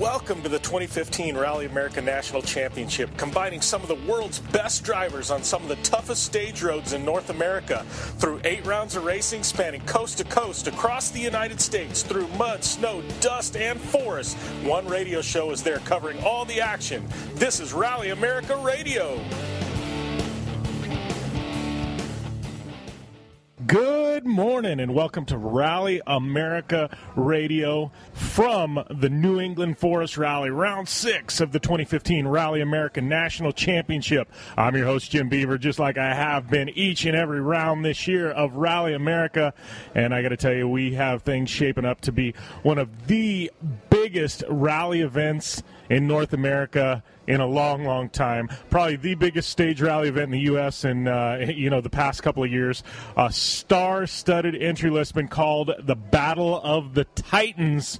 Welcome to the 2015 Rally America National Championship, combining some of the world's best drivers on some of the toughest stage roads in North America. Through 8 rounds of racing spanning coast to coast across the United States, through mud, snow, dust, and forest, one radio show is there covering all the action. This is Rally America Radio. Good morning and welcome to Rally America Radio from the New England Forest Rally, round 6 of the 2015 Rally America National Championship. I'm your host, Jim Beaver, just like I have been each and every round this year of Rally America. And I got to tell you, we have things shaping up to be one of the biggest rally events in North America in a long, long time. Probably the biggest stage rally event in the U.S. in, the past couple of years. A star-studded entry list been called the Battle of the Titans.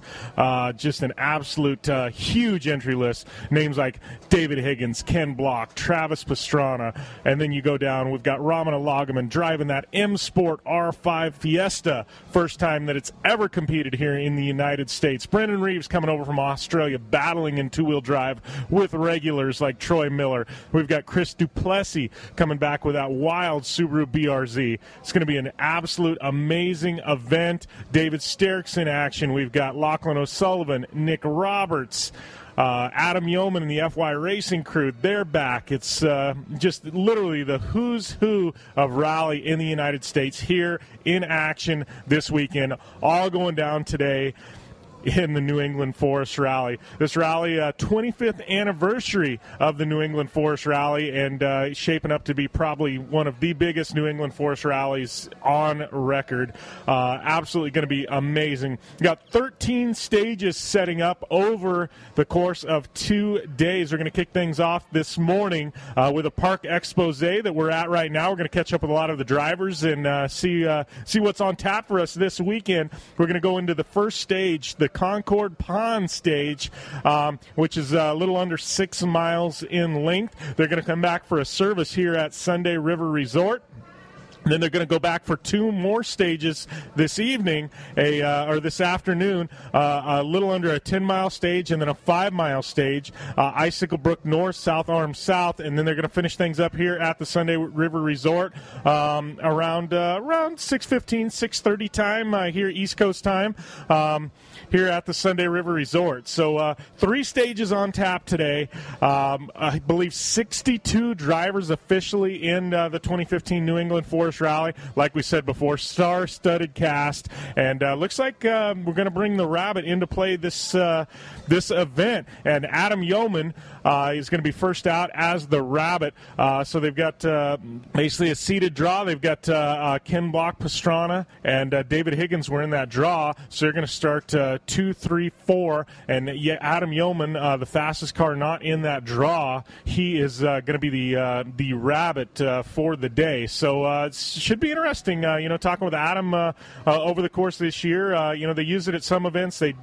Just an absolute huge entry list. Names like David Higgins, Ken Block, Travis Pastrana. And then you go down, we've got Ramana Lagaman driving that M Sport R5 Fiesta. First time that it's ever competed here in the United States. Brendan Reeves coming over from Australia, battling in two-wheel drive with regulars like Troy Miller. We've got Chris Duplessis coming back with that wild Subaru BRZ. It's going to be an absolute amazing event. David Sterckx in action. We've got Lachlan O'Sullivan, Nick Roberts, Adam Yeoman and the FY Racing crew. They're back. It's just literally the who's who of rally in the United States here in action this weekend, all going down today in the New England Forest Rally. This rally, 25th anniversary of the New England Forest Rally, and shaping up to be probably one of the biggest New England Forest Rallies on record. Absolutely going to be amazing. We've got 13 stages setting up over the course of 2 days. We're going to kick things off this morning with a Parc expose that we're at right now. We're going to catch up with a lot of the drivers and see what's on tap for us this weekend. We're going to go into the first stage, the Concord Pond stage, which is a little under 6 miles in length. They're going to come back for a service here at Sunday River Resort. Then they're going to go back for 2 more stages this evening, or this afternoon, a little under a 10-mile stage and then a 5-mile stage, Icicle Brook North, South Arm South, and then they're going to finish things up here at the Sunday River Resort around 6:15, 6:30 time here, East Coast time, here at the Sunday River Resort. So 3 stages on tap today. I believe 62 drivers officially in the 2015 New England Forest Rally. Like we said before, star-studded cast, and looks like we're going to bring the Rabbit into play this event. And Adam Yeoman is going to be first out as the Rabbit. So they've got basically a seeded draw. They've got Ken Block, Pastrana, and David Higgins were in that draw. So they're going to start 2, 3, 4, and Adam Yeoman, the fastest car not in that draw, he is going to be the Rabbit for the day. So it should be interesting, talking with Adam over the course of this year. They use it at some events, they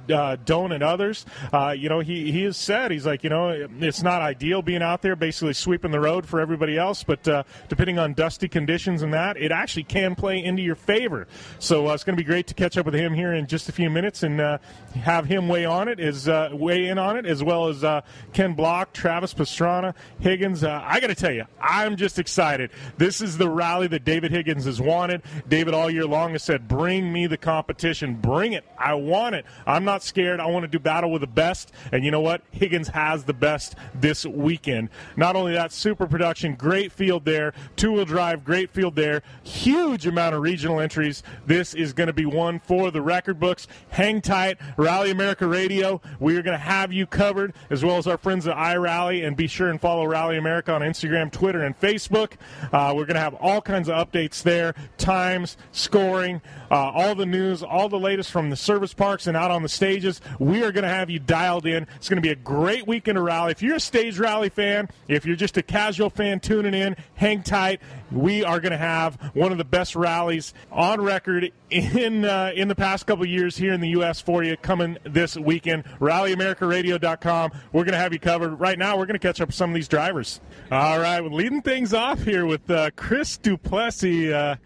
don't at others. He has said, he's like, it's not ideal being out there basically sweeping the road for everybody else, but depending on dusty conditions and that, it actually can play into your favor. So it's going to be great to catch up with him here in just a few minutes and have him weigh in on it, as well as Ken Block, Travis Pastrana, Higgins. I got to tell you, I'm just excited. This is the rally that David Higgins has wanted. David all year long has said, bring me the competition. Bring it. I want it. I'm not scared. I want to do battle with the best. And you know what? Higgins has the best this weekend. Not only that, super production, great field there. 2-wheel drive, great field there. Huge amount of regional entries. This is going to be one for the record books. Hang tight. Rally America Radio. We are going to have you covered, as well as our friends at iRally. And be sure and follow Rally America on Instagram, Twitter, and Facebook. We're going to have all kinds of updates there, times, scoring, all the news, all the latest from the service parks and out on the stages. We are going to have you dialed in. It's going to be a great weekend of rally. If you're a stage rally fan, if you're just a casual fan tuning in, hang tight. We are going to have one of the best rallies on record in the past couple of years here in the U.S. for you coming this weekend. RallyAmericaRadio.com. We're going to have you covered. Right now, we're going to catch up with some of these drivers. All right, well, leading things off here with Chris Duplessis.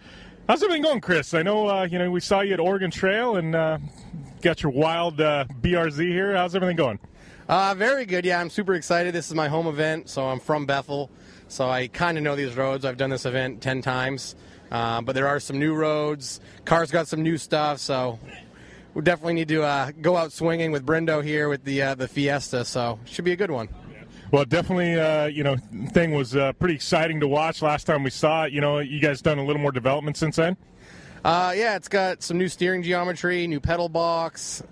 How's everything going, Chris? I know we saw you at Oregon Trail and got your wild BRZ here. How's everything going? Very good. Yeah, I'm super excited. This is my home event, so I'm from Bethel, so I kind of know these roads. I've done this event 10 times, but there are some new roads. Car's got some new stuff, so we definitely need to go out swinging with Brendo here with the Fiesta, so it should be a good one. Well, definitely, thing was pretty exciting to watch last time we saw it. You guys done a little more development since then? Yeah, it's got some new steering geometry, new pedal box,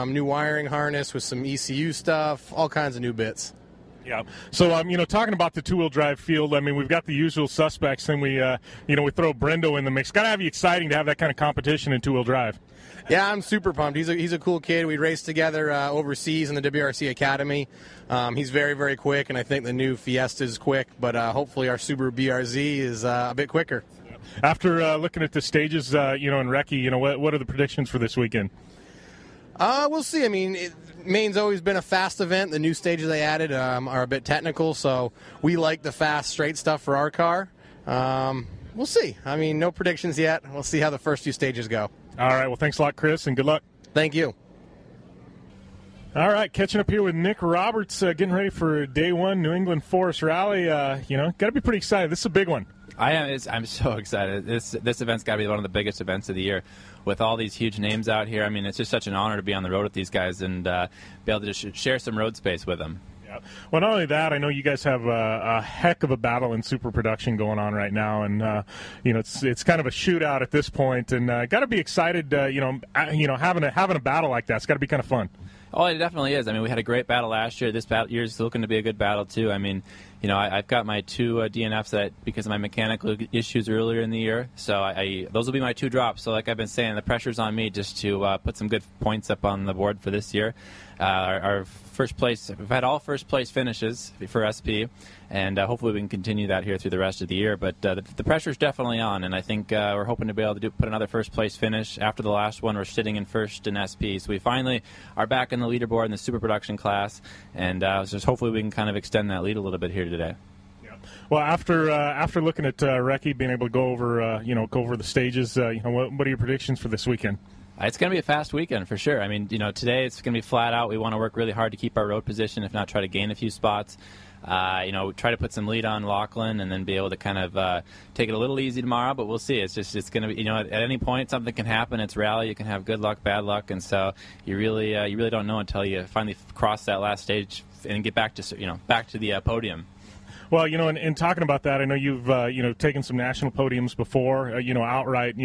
new wiring harness with some ECU stuff, all kinds of new bits. Yeah. So, talking about the two-wheel drive field, I mean, we've got the usual suspects, and we throw Brendo in the mix. Got to be exciting to have that kind of competition in two-wheel drive. Yeah, I'm super pumped. He's a cool kid. We raced together overseas in the WRC Academy. He's very, very quick, and I think the new Fiesta is quick, but hopefully our Subaru BRZ is a bit quicker. After looking at the stages, in Recce, what are the predictions for this weekend? We'll see. I mean, Maine's always been a fast event. The new stages they added are a bit technical, so we like the fast, straight stuff for our car. We'll see. I mean, no predictions yet. We'll see how the first few stages go. All right. Well, thanks a lot, Chris, and good luck. Thank you. All right, catching up here with Nick Roberts, getting ready for Day 1 New England Forest Rally. Got to be pretty excited. This is a big one. I am. I'm so excited. This event's got to be one of the biggest events of the year, with all these huge names out here. I mean, it's just such an honor to be on the road with these guys and be able to just share some road space with them. Yeah. Well, not only that, I know you guys have a heck of a battle in super production going on right now, and it's kind of a shootout at this point, and got to be excited. Having a battle like that's got to be kind of fun. Oh, it definitely is. I mean, we had a great battle last year. This year is looking to be a good battle, too. I mean, I've got my two DNFs that because of my mechanical issues earlier in the year. So those will be my two drops. So like I've been saying, the pressure's on me just to put some good points up on the board for this year. Our first place, we've had all first place finishes for SP, and hopefully we can continue that here through the rest of the year. But the pressure's definitely on, and I think we're hoping to be able to put another first place finish. After the last one, we're sitting in first in SP. So we finally are back in the leaderboard in the super production class, and just hopefully we can kind of extend that lead a little bit here today. Well, after looking at Recce being able to go over the stages, what are your predictions for this weekend? It's going to be a fast weekend for sure. I mean, today it's going to be flat out. We want to work really hard to keep our road position, if not try to gain a few spots. Try to put some lead on Lachlan and then be able to kind of take it a little easy tomorrow, but we'll see. It's going to be, at any point something can happen. It's rally. You can have good luck, bad luck, and so you really don't know until you finally cross that last stage and get back to the podium. Well, in talking about that, I know you've taken some national podiums before, outright.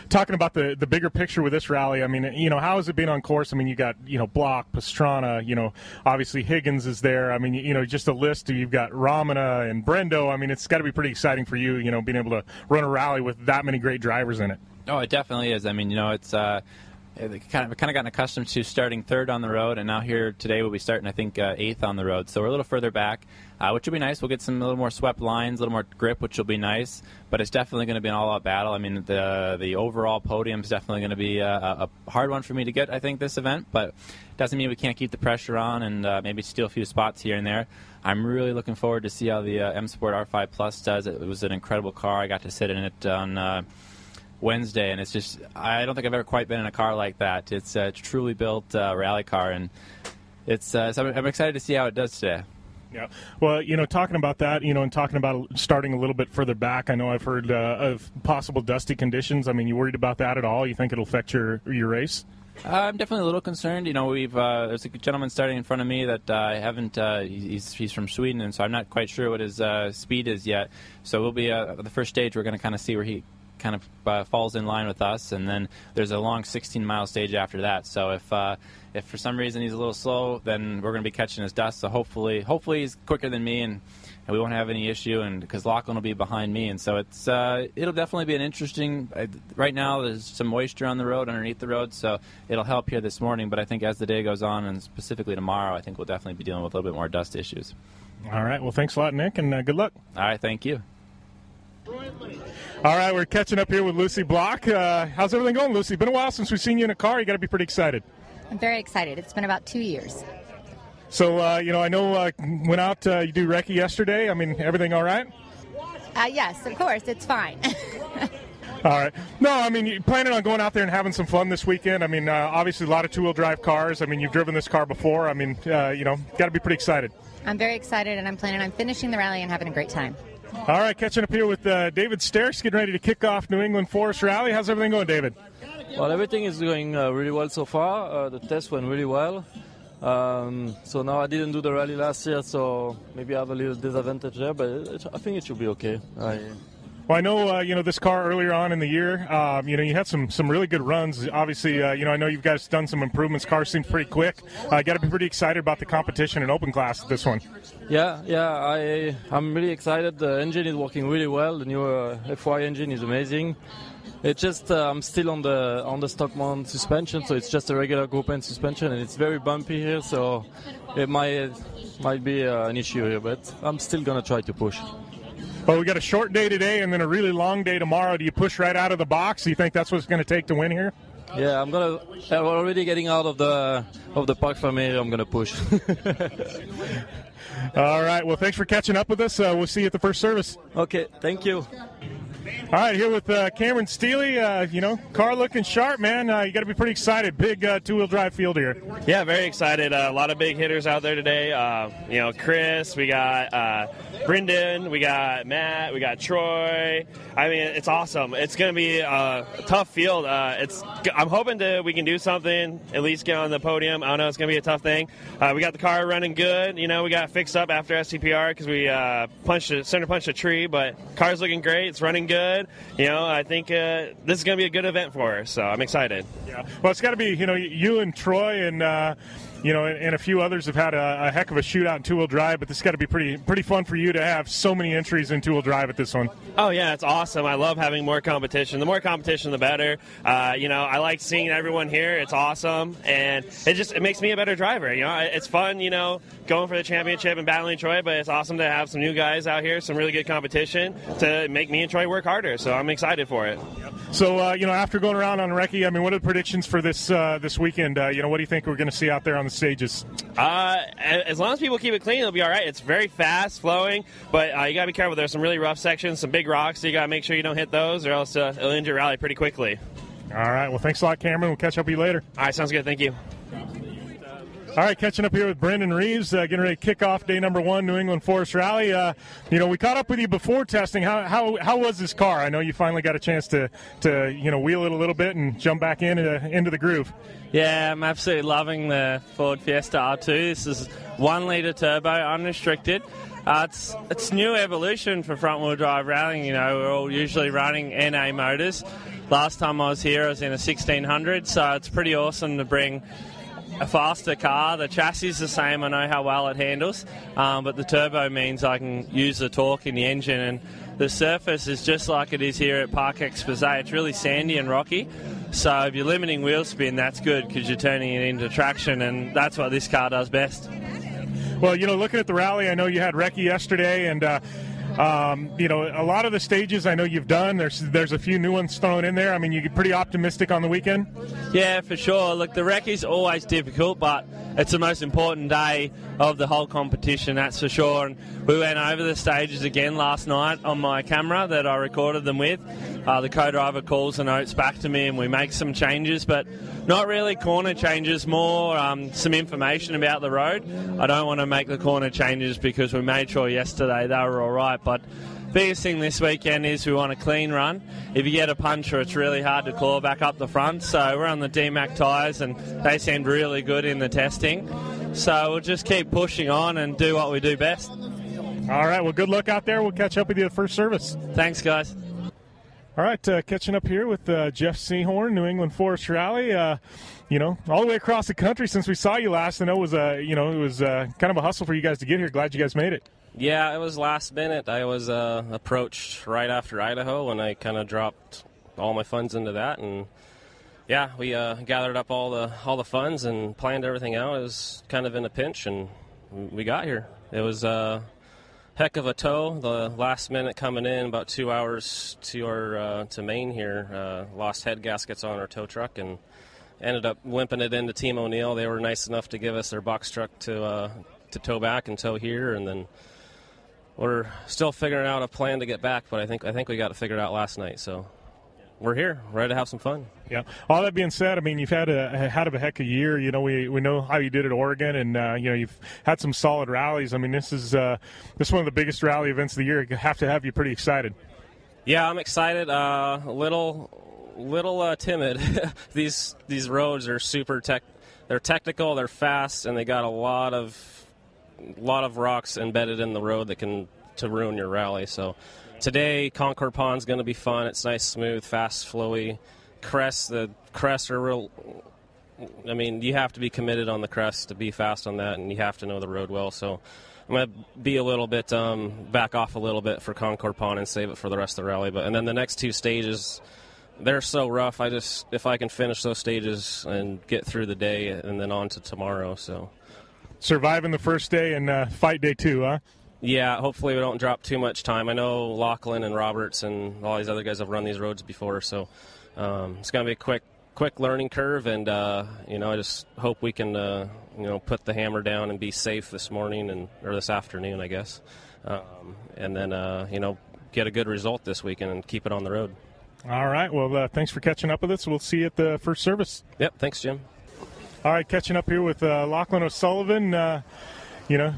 Talking about the bigger picture with this rally. I mean, how has it been on course? I mean, you got Block, Pastrana. Obviously Higgins is there. I mean, just a list. You've got Ramana and Brendo. I mean, it's got to be pretty exciting for you. Being able to run a rally with that many great drivers in it. Oh, it definitely is. I mean, it's. Kind of gotten accustomed to starting third on the road, and now here today we'll be starting, I think, eighth on the road. So we're a little further back, which will be nice. We'll get a little more swept lines, a little more grip, which will be nice. But it's definitely going to be an all-out battle. I mean, the overall podium is definitely going to be a hard one for me to get, I think, this event. But it doesn't mean we can't keep the pressure on and maybe steal a few spots here and there. I'm really looking forward to see how the M Sport R5 Plus does. It was an incredible car. I got to sit in it on Wednesday, and it's just, I don't think I've ever quite been in a car like that. It's a truly built rally car, and so I'm excited to see how it does today. Yeah. Well, talking about that, and talking about starting a little bit further back, I know I've heard of possible dusty conditions. I mean, you worried about that at all? You think it'll affect your race? I'm definitely a little concerned. There's a gentleman starting in front of me that I haven't. He's from Sweden, and so I'm not quite sure what his speed is yet. So we'll be the first stage. We're going to kind of see where he kind of falls in line with us, and then there's a long 16-mile stage after that. So if for some reason he's a little slow, then we're going to be catching his dust. So hopefully he's quicker than me, and we won't have any issue. And because Lachlan will be behind me, and so it'll definitely be an interesting. Right now, there's some moisture on the road, underneath the road, so it'll help here this morning. But I think as the day goes on, and specifically tomorrow, I think we'll definitely be dealing with a little bit more dust issues. All right. Well, thanks a lot, Nick, and good luck. All right. Thank you. All right, we're catching up here with Lucy Block. How's everything going, Lucy? Been a while since we've seen you in a car. You got to be pretty excited. I'm very excited. It's been about 2 years. So, I know went out, you do recce yesterday. I mean, everything all right? Yes, of course. It's fine. All right. No, I mean, you planning on going out there and having some fun this weekend? I mean, obviously a lot of two-wheel drive cars. I mean, you've driven this car before. I mean, got to be pretty excited. I'm very excited, and I'm planning on finishing the rally and having a great time. All right, catching up here with David Sterks, getting ready to kick off New England Forest Rally. How's everything going, David? Well, everything is going really well so far. The test went really well. So now I didn't do the rally last year, so maybe I have a little disadvantage there, but I think it should be okay. Well, I know, this car earlier on in the year, you had some really good runs. Obviously, I know you guys done some improvements. Car seems pretty quick. Got to be pretty excited about the competition in open class this one. Yeah, I'm really excited. The engine is working really well. The new FY engine is amazing. It's just I'm still on the stock mount suspension, so it's just a regular group N suspension, and it's very bumpy here, so it might be an issue here, but I'm still gonna try to push. Well, we got a short day today and then a really long day tomorrow. Do you push right out of the box? Do you think that's what it's going to take to win here? Yeah, I'm already getting out of the Parc here. I'm gonna push. All right. Well, thanks for catching up with us. We'll see you at the first service. Okay. Thank you. All right, here with Cameron Steely. Car looking sharp, man. You got to be pretty excited. Big two-wheel drive field here. Yeah, very excited. A lot of big hitters out there today. Chris, we got Brendan, we got Matt, we got Troy. I mean, it's awesome. It's going to be a tough field. I'm hoping we can do something, at least get on the podium. I don't know, it's going to be a tough thing. We got the car running good. We got fixed up after STPR because we center punched a tree, but car's looking great. It's running good. I think this is going to be a good event for us, so I'm excited. Yeah. Well, it's got to be, you and Troy and and a few others have had a heck of a shootout in two-wheel drive, but this has got to be pretty fun for you to have so many entries in two-wheel drive at this one. Oh, yeah, it's awesome. I love having more competition. The more competition, the better. I like seeing everyone here. It's awesome, and it makes me a better driver. It's fun, going for the championship and battling Troy, but it's awesome to have some new guys out here, some really good competition to make me and Troy work harder, so I'm excited for it. So, after going around on recce, I mean, what are the predictions for this weekend? What do you think we're going to see out there on the stages? As long as people keep it clean, it'll be all right. It's very fast flowing, but you got to be careful. There's some really rough sections, some big rocks, so you got to make sure you don't hit those, or else it'll end your rally pretty quickly. All right. Well, thanks a lot, Cameron. We'll catch up with you later. All right. Sounds good. Thank you. All right, catching up here with Brendan Reeves, getting ready to kick off day number 1, New England Forest Rally. We caught up with you before testing. How was this car? I know you finally got a chance to wheel it a little bit and jump back into the groove. Yeah, I'm absolutely loving the Ford Fiesta R2. This is 1-litre turbo, unrestricted. It's new evolution for front-wheel drive rallying. We're all usually running NA motors. Last time I was here, I was in a 1600, so it's pretty awesome to bring a faster car. The chassis is the same. I know how well it handles, but the turbo means I can use the torque in the engine, and the surface is just like it is here at Parc Exposé. It's really sandy and rocky, so if you're limiting wheel spin, that's good because you're turning it into traction, and that's what this car does best. Well, looking at the rally, I know you had recce yesterday, and a lot of the stages I know you've done, there's a few new ones thrown in there. I mean, you're pretty optimistic on the weekend? Yeah, for sure. Look, the recce is always difficult, but it's the most important day of the whole competition, that's for sure. And we went over the stages again last night on my camera that I recorded them with. The co-driver calls the notes back to me and we make some changes, but not really corner changes, more some information about the road. I don't want to make the corner changes because we made sure yesterday they were all right, but biggest thing this weekend is we want a clean run. If you get a puncher, it's really hard to claw back up the front, so we're on the DMAC tyres and they seemed really good in the testing. So we'll just keep pushing on and do what we do best. All right, well, good luck out there. We'll catch up with you at first service. Thanks, guys. All right, catching up here with Jeff Seahorn, New England Forest Rally. All the way across the country since we saw you last. I know it was kind of a hustle for you guys to get here. Glad you guys made it. Yeah, it was last minute. I was approached right after Idaho, and I kind of dropped all my funds into that. And yeah, we gathered up all the funds and planned everything out. It was kind of in a pinch, and we got here. It was heck of a tow. The last minute coming in, about 2 hours to Maine here. Lost head gaskets on our tow truck and ended up limping it into Team O'Neill. They were nice enough to give us their box truck to tow back and tow here, and then we're still figuring out a plan to get back. But I think we got it figured out last night. So we're here, ready to have some fun. Yeah. All that being said, I mean, you've had a heck of a year. You know, we know how you did at Oregon, and you know, you've had some solid rallies. I mean, this is one of the biggest rally events of the year. Have to have you pretty excited. Yeah, I'm excited. A little timid. These roads are they're technical, they're fast, and they got a lot of rocks embedded in the road that to ruin your rally. So today, Concord Pond's going to be fun. It's nice, smooth, fast, flowy. The crests are real. I mean, you have to be committed on the crest to be fast on that, and you have to know the road well. So I'm going to be a little bit back off a little bit for Concord Pond and save it for the rest of the rally. And then the next two stages, they're so rough. If I can finish those stages and get through the day and then on to tomorrow. So surviving the first day and fight day 2, huh? Yeah, hopefully we don't drop too much time. I know Lachlan and Roberts and all these other guys have run these roads before, so it's going to be a quick learning curve, and you know, I just hope we can you know, put the hammer down and be safe this morning or this afternoon, I guess, and then you know, get a good result this weekend and keep it on the road. All right. Well, thanks for catching up with us. We'll see you at the first service. Yep. Thanks, Jim. All right, catching up here with Lachlan O'Sullivan. You know,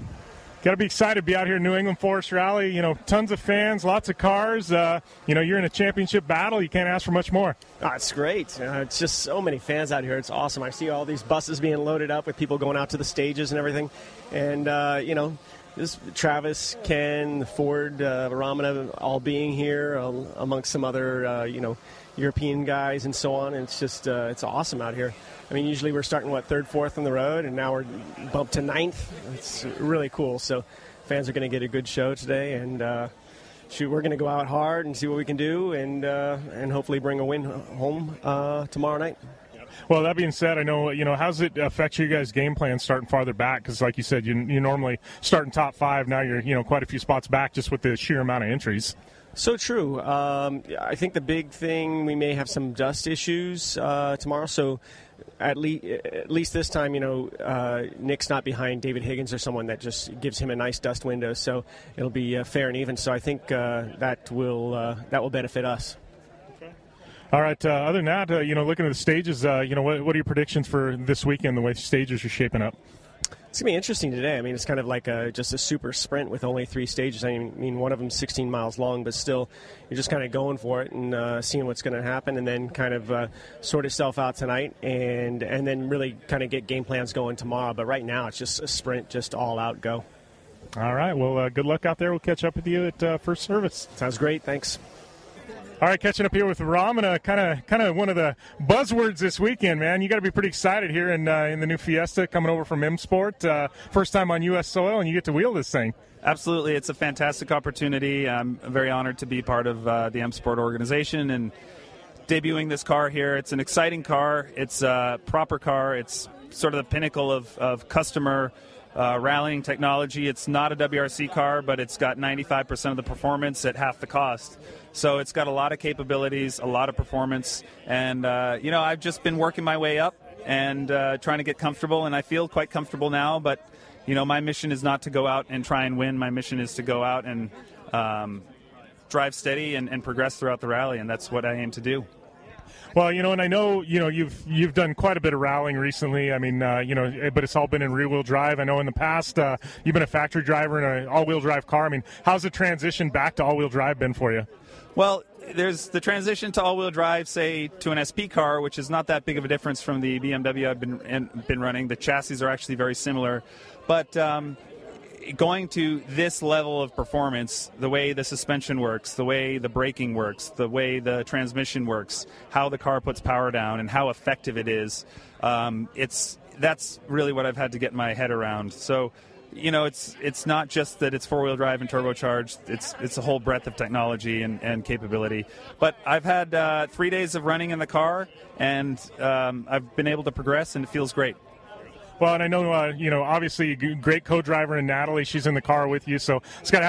got to be excited to be out here in New England Forest Rally. You know, tons of fans, lots of cars. You know, you're in a championship battle. You can't ask for much more. Oh, it's great. It's just so many fans out here. It's awesome. I see all these buses being loaded up with people going out to the stages and everything. And, you know, this Travis, Ken, Ford, Ramana all being here amongst some other, you know, European guys and so on. And it's just it's awesome out here. I mean, usually we're starting, 3rd, 4th on the road, and now we're bumped to 9th. It's really cool. So fans are going to get a good show today, and we're going to go out hard and see what we can do, and hopefully bring a win home tomorrow night. Well, that being said, I know, you know, how's it affect you guys' game plan starting farther back? Because, like you said, you normally start in top 5. Now you're, you know, quite a few spots back just with the sheer amount of entries. So true. I think the big thing, we may have some dust issues tomorrow. So at least this time, you know, Nick's not behind David Higgins or someone that just gives him a nice dust window. So it'll be fair and even. So I think that will benefit us. All right. Other than that, you know, looking at the stages, you know, what are your predictions for this weekend, the way stages are shaping up? It's going to be interesting today. I mean, it's kind of like just a super sprint with only 3 stages. I mean, one of them 16 miles long, but still, you're just kind of going for it and seeing what's going to happen, and then kind of sort itself out tonight, and then really kind of get game plans going tomorrow. But right now, it's just a sprint, just all out go. All right. Well, good luck out there. We'll catch up with you at first service. Sounds great. Thanks. All right, catching up here with Ramana, kind of one of the buzzwords this weekend, man. You got to be pretty excited here in the new Fiesta coming over from M Sport. First time on U.S. soil, and you get to wheel this thing. Absolutely. It's a fantastic opportunity. I'm very honored to be part of the M Sport organization and debuting this car here. It's an exciting car. It's a proper car. It's sort of the pinnacle of customer rallying technology. It's not a WRC car, but it's got 95% of the performance at half the cost. So it's got a lot of capabilities, a lot of performance, and you know, I've just been working my way up and trying to get comfortable, and I feel quite comfortable now. But you know, my mission is not to go out and try and win. My mission is to go out and drive steady and progress throughout the rally, and that's what I aim to do. Well, you know, and I know, you know, you've done quite a bit of rallying recently. I mean, you know, but it's all been in rear-wheel drive. I know in the past you've been a factory driver in an all-wheel drive car. I mean, how's the transition back to all-wheel drive been for you? Well, there's the transition to all-wheel drive, say, to an SP car, which is not that big of a difference from the BMW I've been running. The chassis are actually very similar. But going to this level of performance, the way the suspension works, the way the braking works, the way the transmission works, how the car puts power down, and how effective it is, that's really what I've had to get my head around. So, you know, it's not just that it's four-wheel drive and turbocharged. It's a whole breadth of technology and capability. But I've had 3 days of running in the car, and I've been able to progress, and it feels great. Well, and I know, you know, obviously great co-driver in Natalie. She's in the car with you, so it's got to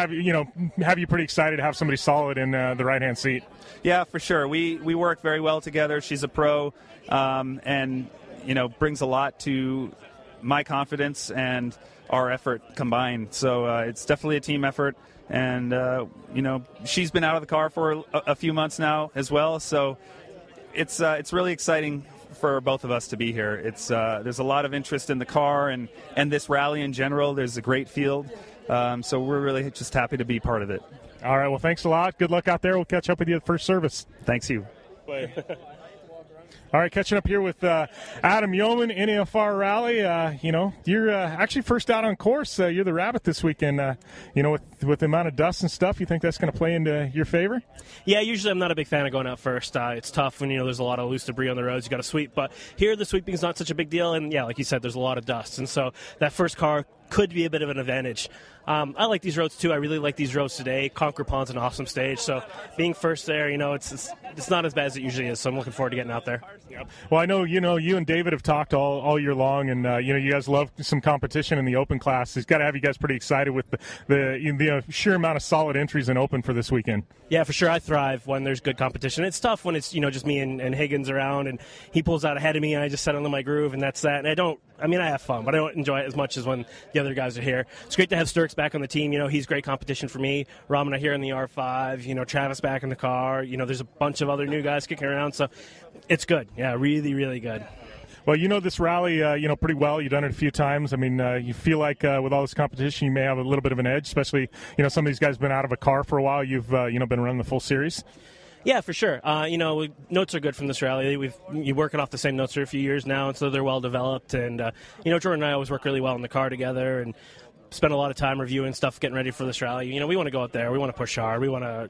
have you pretty excited to have somebody solid in the right-hand seat. Yeah, for sure. We work very well together. She's a pro, and you know, brings a lot to my confidence and our effort combined. So it's definitely a team effort, and you know, she's been out of the car for a few months now as well. So it's really exciting for both of us to be here. There's a lot of interest in the car and this rally in general. There's a great field, so we're really just happy to be part of it. All right, well, thanks a lot. Good luck out there. We'll catch up with you at first service. Thanks, you. Bye. All right, catching up here with Adam Yeoman, NAFR Rally. You're actually first out on course. You're the rabbit this weekend. With the amount of dust and stuff, you think that's going to play into your favor? Yeah, usually I'm not a big fan of going out first. It's tough when there's a lot of loose debris on the roads. You got to sweep, but here the sweeping is not such a big deal. And yeah, like you said, there's a lot of dust, and so that first car could be a bit of an advantage. I like these roads too. I really like these roads today. Conquer Pond's an awesome stage, so being first there, it's not as bad as it usually is. So I'm looking forward to getting out there. Yep. Well, I know you and David have talked all year long, and you guys love some competition in the Open class. It's got to have you guys pretty excited with the sheer amount of solid entries in Open for this weekend. Yeah, for sure. I thrive when there's good competition. It's tough when it's just me and Higgins around, and he pulls out ahead of me, and I just settle in my groove, and that's that. And I have fun, but I don't enjoy it as much as when the other guys are here. It's great to have Sturks back on the team. He's great competition for me. Ramana here in the R5. Travis back in the car. There's a bunch of other new guys kicking around, so it's good. Yeah, really, really good. Well, this rally, pretty well. You've done it a few times. I mean, you feel like with all this competition, you may have a little bit of an edge, especially, some of these guys have been out of a car for a while. You've, been running the full series. Yeah, for sure. Notes are good from this rally. You're working off the same notes for a few years now, and so they're well developed. And, Jordan and I always work really well in the car together and spend a lot of time reviewing stuff, getting ready for this rally. We want to go out there. We want to push hard. We want to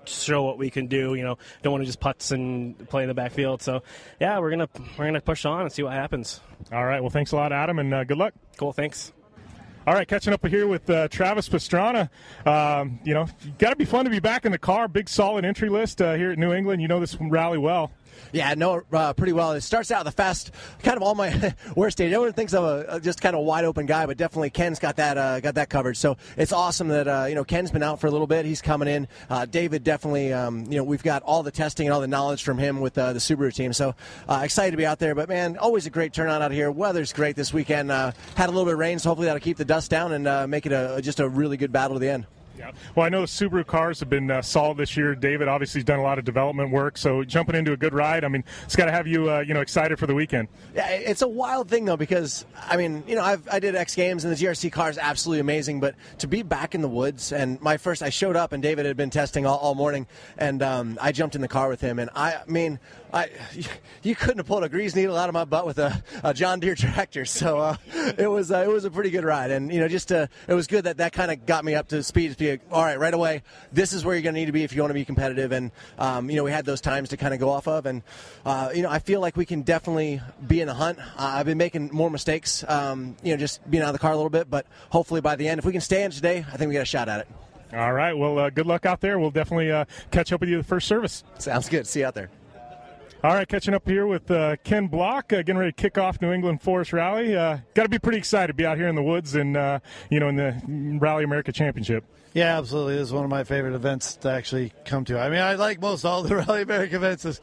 show what we can do. Don't want to just putts and play in the backfield. So, yeah, we're gonna push on and see what happens. All right. Well, thanks a lot, Adam, and good luck. Cool. Thanks. All right, catching up here with Travis Pastrana. Got to be fun to be back in the car. Big, solid entry list here at New England. You know this rally well. Yeah, I know pretty well. It starts out the fast, kind of all my worst stage. Everyone thinks I'm a just kind of wide open guy, but definitely Ken's got that covered. So it's awesome that Ken's been out for a little bit. He's coming in. David definitely, we've got all the testing and all the knowledge from him with the Subaru team. So excited to be out there. But man, always a great turnout out here. Weather's great this weekend. Had a little bit of rain, so hopefully that'll keep the dust down and make it just a really good battle to the end. Yeah. Well, I know the Subaru cars have been solid this year. David obviously has done a lot of development work, so jumping into a good ride, I mean, it's got to have you, excited for the weekend. Yeah, it's a wild thing, though, because, I did X Games, and the GRC car is absolutely amazing, but to be back in the woods, and I showed up, and David had been testing all morning, and I jumped in the car with him, and you couldn't have pulled a grease needle out of my butt with a John Deere tractor, so it was a pretty good ride, and, it was good that kind of got me up to speed. All right away, this is where you're going to need to be if you want to be competitive. And, we had those times to kind of go off of. And, I feel like we can definitely be in the hunt. I've been making more mistakes, just being out of the car a little bit. But hopefully by the end, if we can stay in today, I think we got a shot at it. All right. Well, good luck out there. We'll definitely catch up with you the first service. Sounds good. See you out there. All right, catching up here with Ken Block, getting ready to kick off New England Forest Rally. Got to be pretty excited to be out here in the woods and, in the Rally America Championship. Yeah, absolutely. This is one of my favorite events to actually come to. I mean, I like most all the Rally America events. It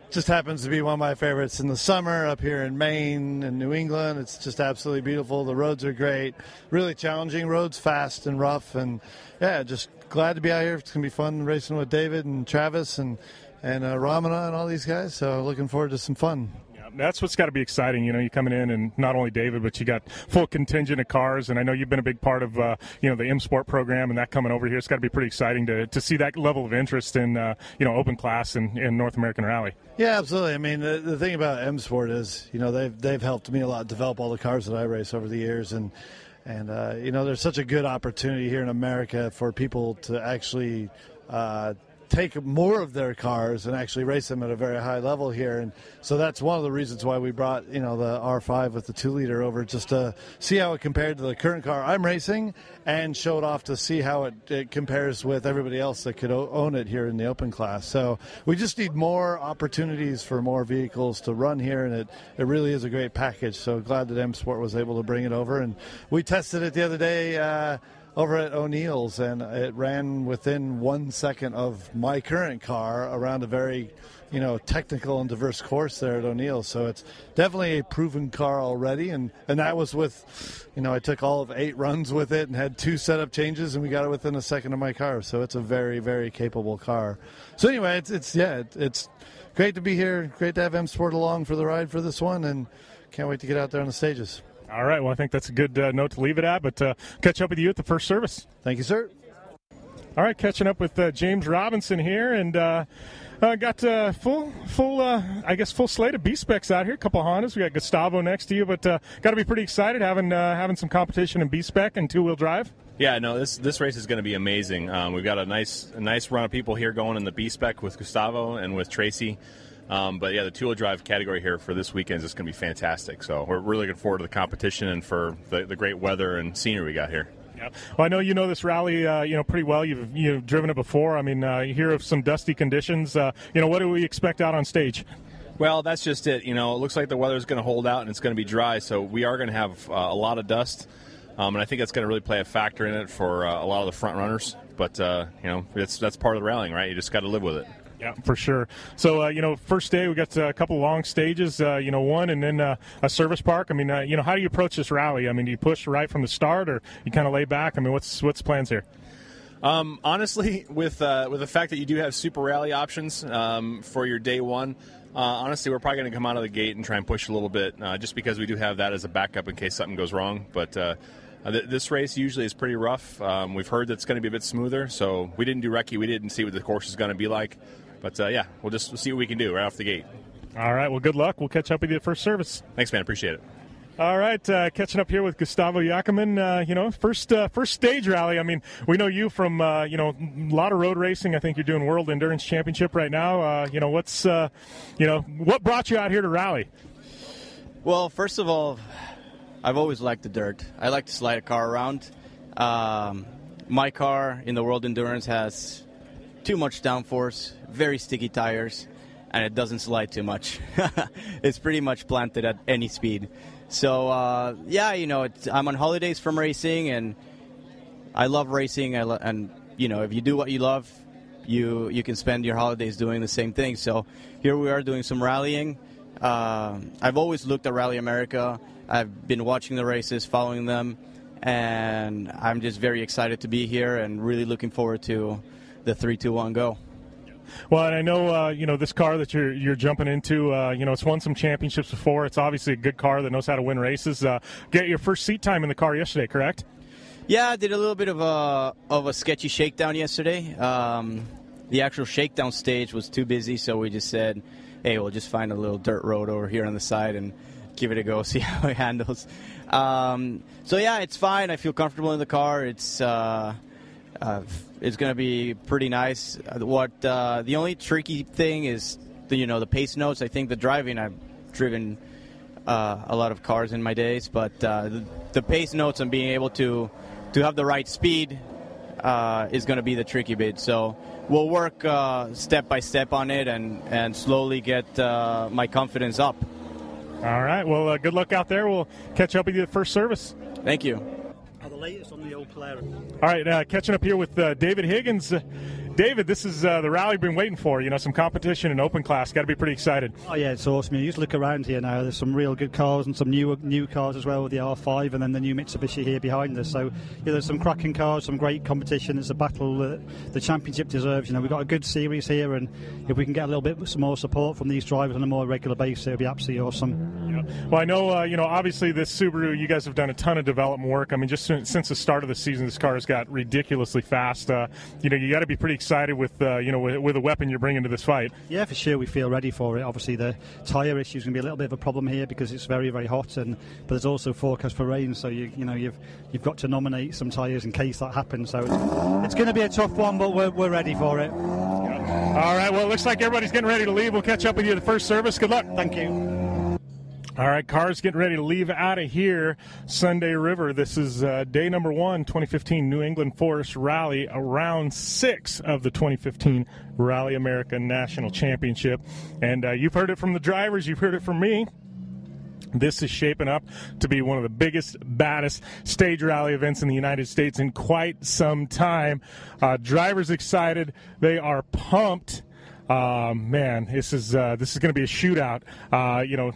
just happens to be one of my favorites in the summer up here in Maine and New England. It's just absolutely beautiful. The roads are great. Really challenging roads, fast and rough. And, yeah, just glad to be out here. It's going to be fun racing with David and Travis and Ramana and all these guys, so looking forward to some fun. Yeah, that's what's got to be exciting. You coming in and not only David, but you got full contingent of cars, and I know you've been a big part of the M Sport program and that coming over here. It's got to be pretty exciting to see that level of interest in open class in North American Rally. Yeah, absolutely. I mean, the thing about M Sport is they've helped me a lot develop all the cars that I race over the years, and there's such a good opportunity here in America for people to actually take more of their cars and actually race them at a very high level here. And so that's one of the reasons why we brought, the R5 with the 2-liter over, just to see how it compared to the current car I'm racing and show it off to see how it compares with everybody else that could own it here in the open class. So we just need more opportunities for more vehicles to run here, and it really is a great package. So glad that M Sport was able to bring it over. And we tested it the other day over at O'Neill's, and it ran within 1 second of my current car around a very, technical and diverse course there at O'Neill's. So it's definitely a proven car already, and that was with, I took all of 8 runs with it and had 2 setup changes, and we got it within a second of my car. So it's a very, very capable car. So anyway, it's great to be here. Great to have M Sport along for the ride for this one, and can't wait to get out there on the stages. All right, well, I think that's a good note to leave it at, but catch up with you at the first service. Thank you, sir. All right, catching up with James Robinson here, and got full slate of B-Specs out here. A couple of Hondas. We got Gustavo next to you, but got to be pretty excited having some competition in B-Spec and two-wheel drive. Yeah, no, this race is going to be amazing. We've got a nice run of people here going in the B-Spec with Gustavo and with Tracy. But yeah, the two-wheel drive category here for this weekend is just going to be fantastic. So we're really looking forward to the competition and for the great weather and scenery we got here. Yeah. Well, I know you know this rally, pretty well. You've driven it before. I mean, you hear of some dusty conditions. What do we expect out on stage? Well, that's just it. It looks like the weather's going to hold out and it's going to be dry. So we are going to have a lot of dust, and I think that's going to really play a factor in it for a lot of the front runners. But that's part of the rallying, right? You just got to live with it. Yeah, for sure. So, first day we got a couple long stages, one and then a service park. I mean, how do you approach this rally? I mean, do you push right from the start or you kind of lay back? I mean, what's the plans here? Honestly, with the fact that you do have super rally options for your day one, honestly, we're probably going to come out of the gate and try and push a little bit just because we do have that as a backup in case something goes wrong. But this race usually is pretty rough. We've heard that it's going to be a bit smoother, so we didn't do recce. We didn't see what the course is going to be like. But, we'll see what we can do right off the gate. All right. Well, good luck. We'll catch up with you at first service. Thanks, man. Appreciate it. All right. Catching up here with Gustavo Yakiman. First stage rally. I mean, we know you from, a lot of road racing. I think you're doing World Endurance Championship right now. What brought you out here to rally? Well, first of all, I've always liked the dirt. I like to slide a car around. My car in the World Endurance has too much downforce, very sticky tires, and it doesn't slide too much. It's pretty much planted at any speed. So, I'm on holidays from racing, and I love racing. If you do what you love, you can spend your holidays doing the same thing. So here we are doing some rallying. I've always looked at Rally America. I've been watching the races, following them, and I'm just very excited to be here and really looking forward to the 3-2-1 go. Well, and I know, this car that you're jumping into, it's won some championships before. It's obviously a good car that knows how to win races. Get your first seat time in the car yesterday, correct? Yeah, I did a little bit of a sketchy shakedown yesterday. The actual shakedown stage was too busy, so we just said, hey, we'll just find a little dirt road over here on the side and give it a go, see how it handles. It's fine. I feel comfortable in the car. It's going to be pretty nice. The only tricky thing is the pace notes. I think the driving, I've driven a lot of cars in my days, but the pace notes and being able to have the right speed is going to be the tricky bit. So we'll work step by step on it and slowly get my confidence up. All right. Well, good luck out there. We'll catch up with you at first service. Thank you. The latest on the old player. All right, catching up here with David Higgins. David, this is the rally we've been waiting for. Some competition in open class. Got to be pretty excited. Oh yeah, it's awesome. You just look around here now. There's some real good cars and some new cars as well with the R5 and then the new Mitsubishi here behind us. So there's some cracking cars, some great competition. It's a battle that the championship deserves. We've got a good series here, and if we can get a little bit more support from these drivers on a more regular basis, it'll be absolutely awesome. Yeah. Well, I know obviously this Subaru, you guys have done a ton of development work. I mean, just since the start of the season, this car has got ridiculously fast. You got to be pretty excited with the weapon you're bringing to this fight. Yeah, for sure. We feel ready for it. Obviously, the tyre issue is going to be a little bit of a problem here because it's very, very hot, but there's also forecast for rain. So you've got to nominate some tyres in case that happens. So it's going to be a tough one, but we're ready for it. Yeah. All right. Well, it looks like everybody's getting ready to leave. We'll catch up with you at the first service. Good luck. Thank you. All right, cars getting ready to leave out of here. Sunday River. This is day number 1, 2015 New England Forest Rally, round 6 of the 2015 Rally America National Championship. And you've heard it from the drivers. You've heard it from me. This is shaping up to be one of the biggest, baddest stage rally events in the United States in quite some time. Drivers excited. They are pumped. Man, this is going to be a shootout.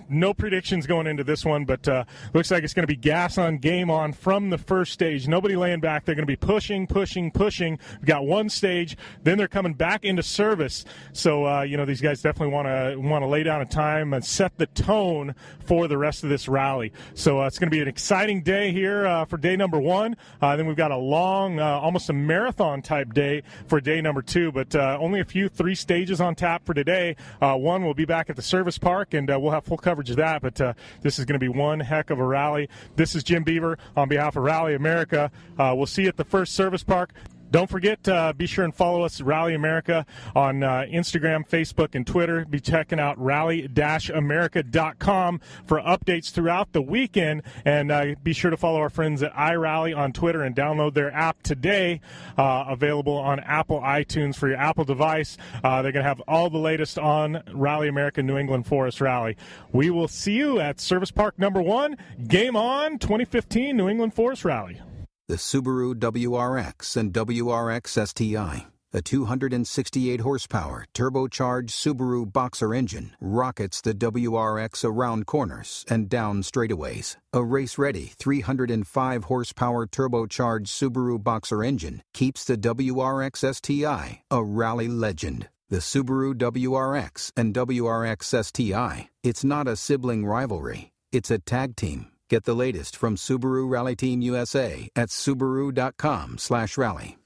No predictions going into this one, but looks like it's going to be gas on, game on from the first stage. Nobody laying back. They're going to be pushing. We've got one stage, then they're coming back into service. So these guys definitely want to lay down a time and set the tone for the rest of this rally. So it's going to be an exciting day here for day number 1. Then we've got a long, almost a marathon type day for day number 2, but only a few 3 stages on tap for today. One will be back at the service park, and we'll have full coverage of that, but this is going to be one heck of a rally. This is Jim Beaver on behalf of Rally America. We'll see you at the first service park. Don't forget, be sure and follow us, Rally America, on Instagram, Facebook, and Twitter. Be checking out rally-america.com for updates throughout the weekend. And be sure to follow our friends at iRally on Twitter and download their app today, available on Apple iTunes for your Apple device. They're going to have all the latest on Rally America New England Forest Rally. We will see you at Service Park number 1, Game On 2015 New England Forest Rally. The Subaru WRX and WRX STI, a 268-horsepower turbocharged Subaru Boxer engine, rockets the WRX around corners and down straightaways. A race-ready 305-horsepower turbocharged Subaru Boxer engine keeps the WRX STI a rally legend. The Subaru WRX and WRX STI, it's not a sibling rivalry, it's a tag team. Get the latest from Subaru Rally Team USA at Subaru.com/rally.